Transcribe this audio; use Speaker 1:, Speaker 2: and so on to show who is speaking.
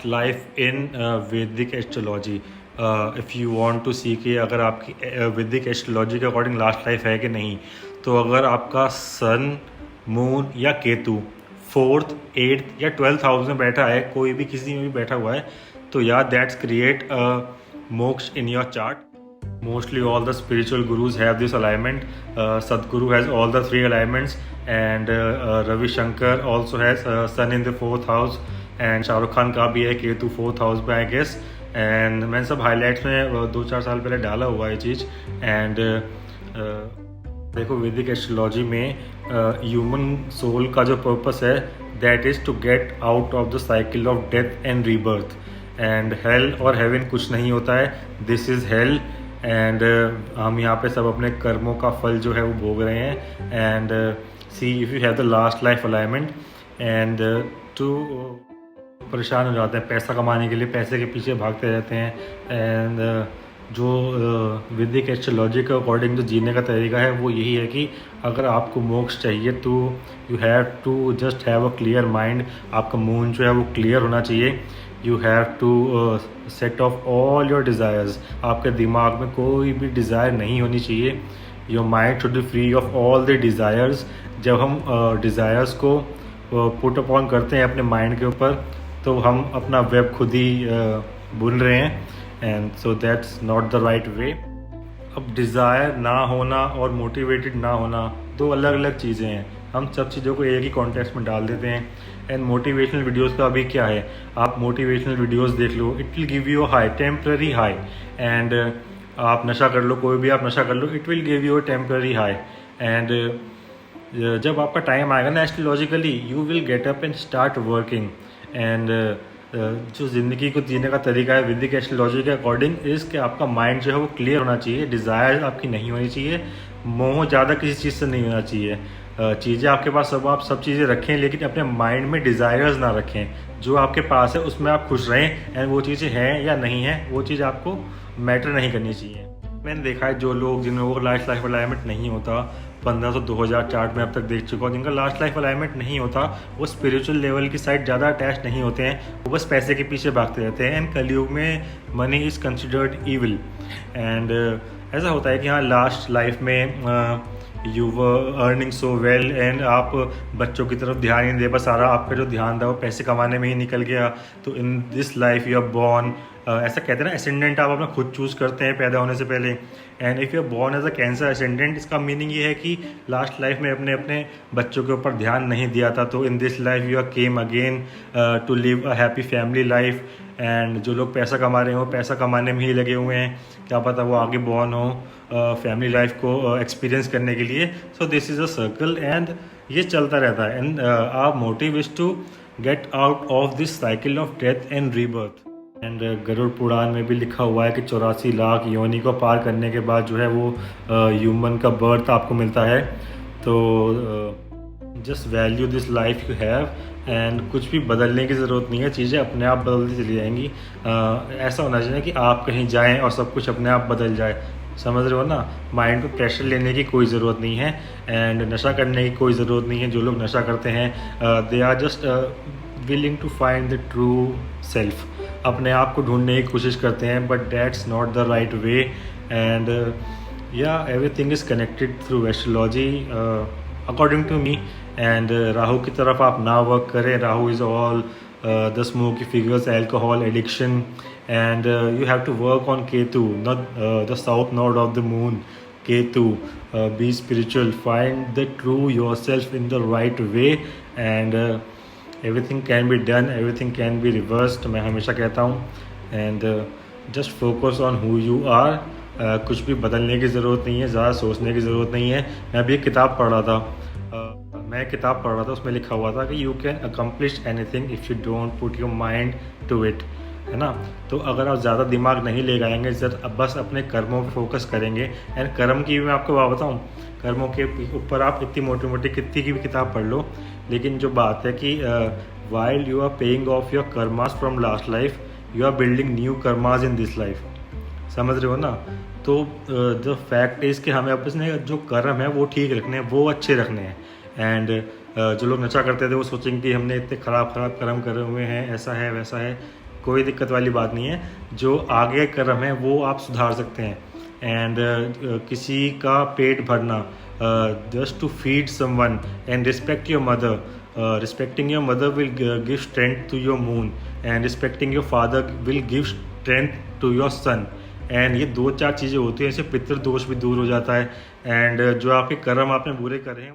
Speaker 1: Last life in Vedic astrology. If you want to see कि अगर आपकी वैदिक एस्ट्रोलॉजी के अकॉर्डिंग लास्ट लाइफ है कि नहीं, तो अगर आपका सन, मून या केतु 4th, 8th या 12th हाउस में बैठा है, कोई भी किसी में भी बैठा हुआ है, तो या दैट्स क्रिएट मोक्ष in your chart. Mostly all the spiritual gurus have this alignment. Sadhguru has all the 3 alignments, and Ravi Shankar also has Sun in the 4th house, and Shahrukh Khan का भी है केतु 4th house पे, I guess. And मैंने सब highlights में 2-4 साल पहले डाला हुआ है चीज़. एंड देखो, वैदिक एस्ट्रोलॉजी में ह्यूमन सोल का जो पर्पस है, that is to get out of the cycle of death and rebirth. And hell और हेवन कुछ नहीं होता है, दिस इज़ हेल. एंड हम यहाँ पे सब अपने कर्मों का फल जो है वो भोग रहे हैं. And see if you have the last life alignment and too परेशान हो जाते हैं पैसा कमाने के लिए, पैसे के पीछे भागते रहते हैं. एंड जो वैदिक एस्ट्रोलॉजी के अकॉर्डिंग जो जीने का तरीका है वो यही है कि अगर आपको मोक्ष चाहिए तो you have to just have a clear mind. आपका मून जो है वो क्लियर होना चाहिए. You have to set off all your desires. आपके दिमाग में कोई भी डिज़ायर नहीं होनी चाहिए. Your mind should be free of all the desires. जब हम डिज़ायर्स को पुट अपॉन करते हैं अपने माइंड के ऊपर, तो हम अपना वेब खुद ही बुन रहे हैं. And so that's not the right वे. अब डिज़ायर ना होना और मोटिवेटेड ना होना 2 अलग अलग चीज़ें हैं. हम सब चीज़ों को एक ही कॉन्टेक्स्ट में डाल देते हैं. एंड मोटिवेशनल वीडियोस का अभी क्या है, आप मोटिवेशनल वीडियोस देख लो, it will give you a high, temporary high. And आप नशा कर लो, कोई भी आप नशा कर लो, it will give you a temporary high. And जब आपका टाइम आएगा ना astrologically, you will get up and start working. And जो ज़िंदगी को जीने का तरीका है वैदिक एस्ट्रोलॉजी के अकॉर्डिंग इज़ कि आपका माइंड जो है वो क्लियर होना चाहिए. डिज़ायर आपकी नहीं होनी चाहिए. मोह ज़्यादा किसी चीज़ से नहीं होना चाहिए. चीज़ें आपके पास सब, आप सब चीज़ें रखें, लेकिन अपने माइंड में डिज़ायर्स ना रखें. जो आपके पास है उसमें आप खुश रहें. एंड वो चीज़ें हैं या नहीं हैं, वो चीज़ आपको मैटर नहीं करनी चाहिए. मैंने देखा है जो लोग, जिन लोगों को लास्ट लाइफ अलाइनमेंट नहीं होता, 1500-2000 चार्ट में अब तक देख चुका हूँ, जिनका लास्ट लाइफ अलाइनमेंट नहीं होता, वो स्पिरिचुअल लेवल की साइड ज़्यादा अटैच नहीं होते हैं. वो बस पैसे के पीछे भागते रहते हैं. एंड कलयुग में money is considered evil. And ऐसा होता है कि हाँ, लास्ट लाइफ में you were earning so well, and आप बच्चों की तरफ ध्यान ही नहीं दे, बस सारा आपका जो ध्यान था वो पैसे कमाने में ही निकल गया. तो in this life you are born, ऐसा कहते हैं ना, एसेंडेंट आप अपना खुद चूज़ करते हैं पैदा होने से पहले. And if you are born as a Cancer ascendant, इसका मीनिंग ये है कि लास्ट लाइफ में अपने अपने बच्चों के ऊपर ध्यान नहीं दिया था. तो in this life you are came again to live a happy family life. And जो लोग पैसा कमा रहे हो, पैसा कमाने में ही लगे हुए हैं, क्या पता वो आगे बॉर्न हो फैमिली लाइफ को एक्सपीरियंस करने के लिए. So this is a circle and ये चलता रहता है. And our motive is to get out of this cycle of death and rebirth. And Garuda Purana में भी लिखा हुआ है कि 84 लाख योनि को पार करने के बाद जो है वो ह्यूमन का बर्थ आपको मिलता है. तो just value this life you have. And कुछ भी बदलने की ज़रूरत नहीं है, चीज़ें अपने आप बदलती चली जाएंगी. ऐसा होना चाहिए कि आप कहीं जाएं और सब कुछ अपने आप बदल जाए. समझ रहे हो ना, माइंड पे प्रेशर लेने की कोई ज़रूरत नहीं है. एंड नशा करने की कोई ज़रूरत नहीं है. जो लोग नशा करते हैं, they are just willing to find the true self. अपने आप को ढूंढने की कोशिश करते हैं, but that's not the right way. And या everything is connected through astrology according to me. And Rahu की तरफ आप ना वर्क करें. Rahu is all the smoky figures, alcohol addiction. And you have to work on Ketu, not the south node of the moon. Ketu, be spiritual, find the true yourself in the right way, and everything can be done, everything can be reversed. मैं हमेशा कहता हूँ. And just focus on who you are. कुछ भी बदलने की ज़रूरत नहीं है, ज़्यादा सोचने की ज़रूरत नहीं है. मैं अभी एक किताब पढ़ रहा था, उसमें लिखा हुआ था कि you can accomplish anything if you don't put your mind to it, है ना. तो अगर आप ज़्यादा दिमाग नहीं ले जाएंगे, बस अपने कर्मों पे फोकस करेंगे. एंड कर्म की भी मैं आपको बात बताऊँ, कर्मों के ऊपर आप इतनी मोटी मोटी कितनी की भी किताब पढ़ लो, लेकिन जो बात है कि while you are paying off your karmas from last life, you are building new karmas in this life. समझ रहे हो ना. तो द फैक्ट इज़ कि हमें अपने जो कर्म है वो ठीक रखने हैं, वो अच्छे रखने हैं. एंड जो लोग नशा करते थे वो सोचेंगे कि हमने इतने ख़राब कर्म करे हुए हैं, ऐसा है वैसा है. कोई दिक्कत वाली बात नहीं है। जो आगे कर्म है वो आप सुधार सकते हैं। एंड किसी का पेट भरना, just to feed someone and respect your mother, respecting your mother will give strength to your moon, and respecting your father will give strength to your sun। And ये 2-4 चीज़ें होती हैं, इससे पितृ दोष भी दूर हो जाता है। एंड जो आपके कर्म आपने बुरे कर रहे हैं